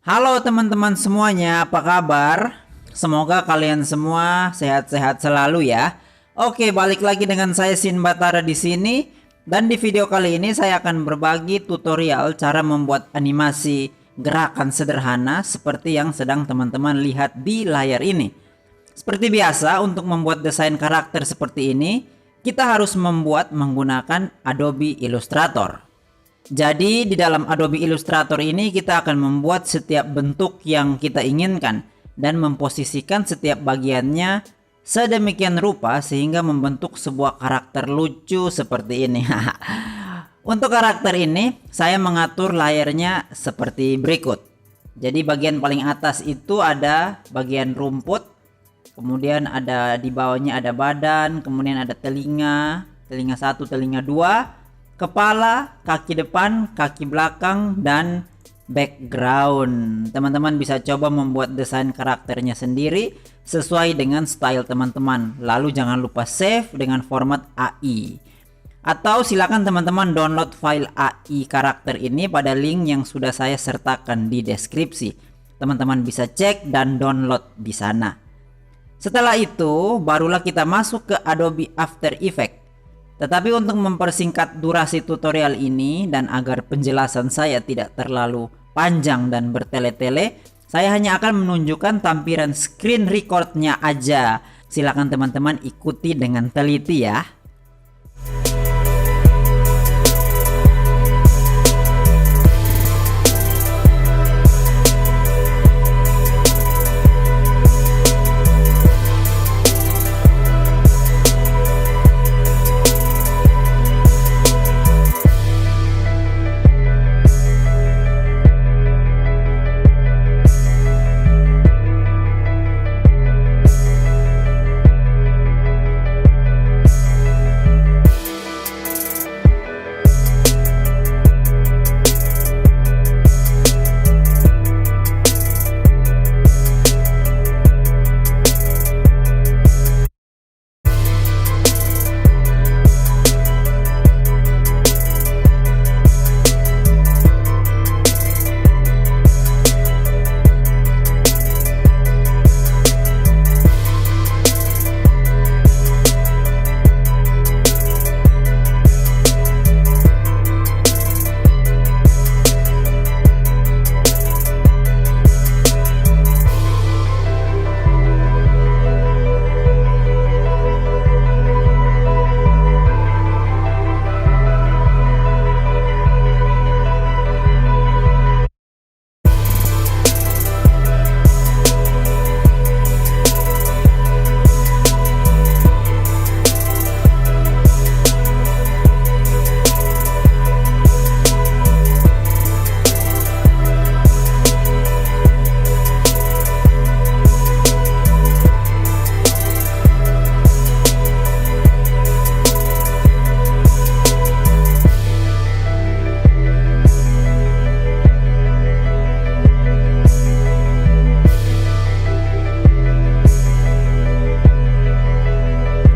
Halo teman-teman semuanya, apa kabar? Semoga kalian semua sehat-sehat selalu ya. Oke, balik lagi dengan saya Sin Batara di sini. Dan di video kali ini saya akan berbagi tutorial cara membuat animasi gerakan sederhana seperti yang sedang teman-teman lihat di layar ini. Seperti biasa, untuk membuat desain karakter seperti ini, kita harus membuat menggunakan Adobe Illustrator. Jadi di dalam Adobe Illustrator ini kita akan membuat setiap bentuk yang kita inginkan dan memposisikan setiap bagiannya sedemikian rupa sehingga membentuk sebuah karakter lucu seperti ini. Untuk karakter ini saya mengatur layarnya seperti berikut. Jadi bagian paling atas itu ada bagian rumput, kemudian ada di bawahnya ada badan, kemudian ada telinga satu, telinga dua, kepala, kaki depan, kaki belakang, dan background. Teman-teman bisa coba membuat desain karakternya sendiri sesuai dengan style teman-teman. Lalu jangan lupa save dengan format AI. Atau silakan teman-teman download file AI karakter ini pada link yang sudah saya sertakan di deskripsi. Teman-teman bisa cek dan download di sana. Setelah itu, barulah kita masuk ke Adobe After Effects. Tetapi untuk mempersingkat durasi tutorial ini dan agar penjelasan saya tidak terlalu panjang dan bertele-tele, saya hanya akan menunjukkan tampilan screen recordnya aja. Silakan teman-teman ikuti dengan teliti ya.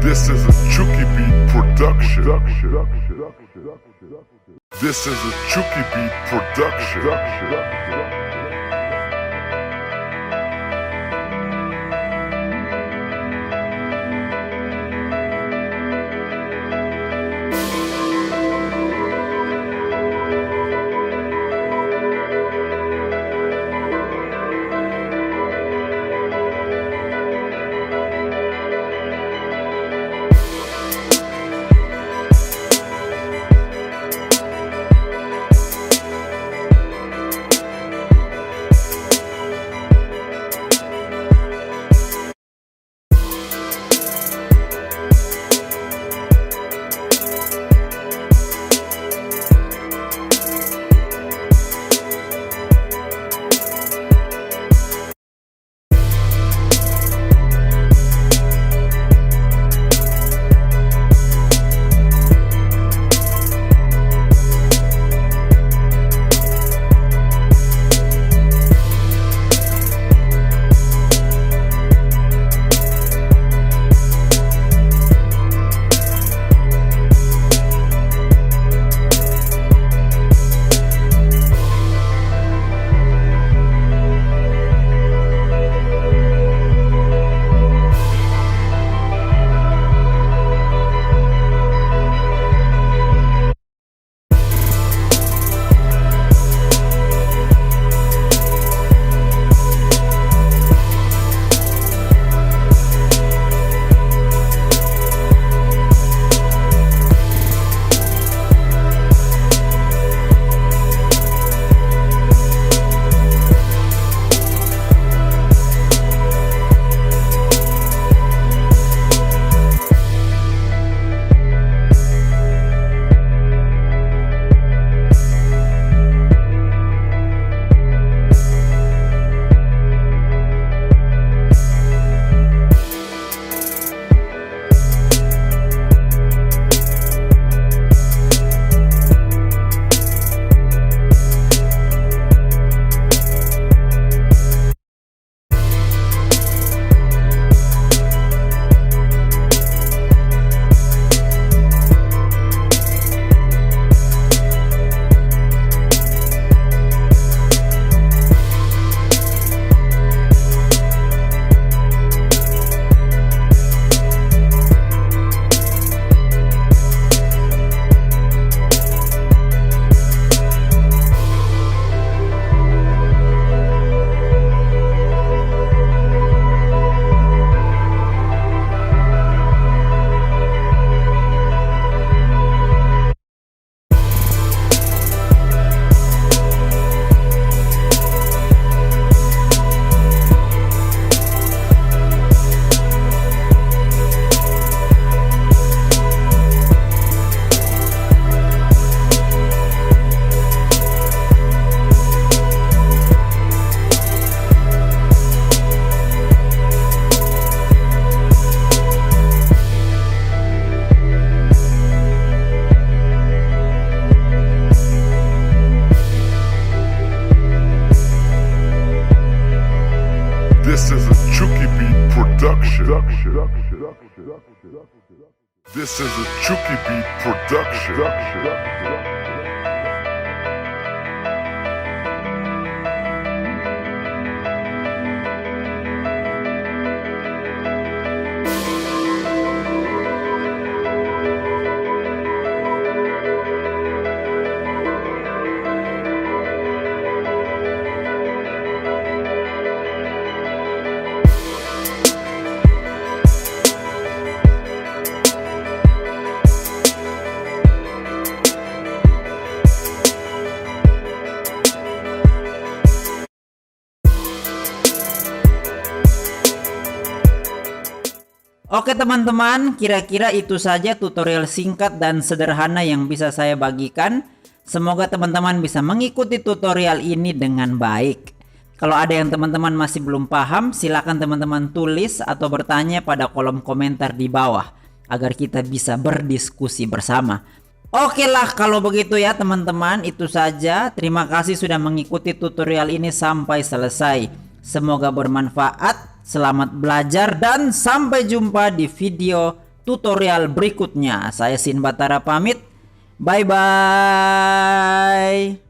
This is a Chucky Beat production. This is a Chucky Beat production. This is a Chucky Beat production. Oke teman-teman, kira-kira itu saja tutorial singkat dan sederhana yang bisa saya bagikan. Semoga teman-teman bisa mengikuti tutorial ini dengan baik. Kalau ada yang teman-teman masih belum paham, silakan teman-teman tulis atau bertanya pada kolom komentar di bawah agar kita bisa berdiskusi bersama. Oke lah kalau begitu ya teman-teman, itu saja. Terima kasih sudah mengikuti tutorial ini sampai selesai. Semoga bermanfaat. Selamat belajar dan sampai jumpa di video tutorial berikutnya. Saya Sin Batara pamit. Bye bye.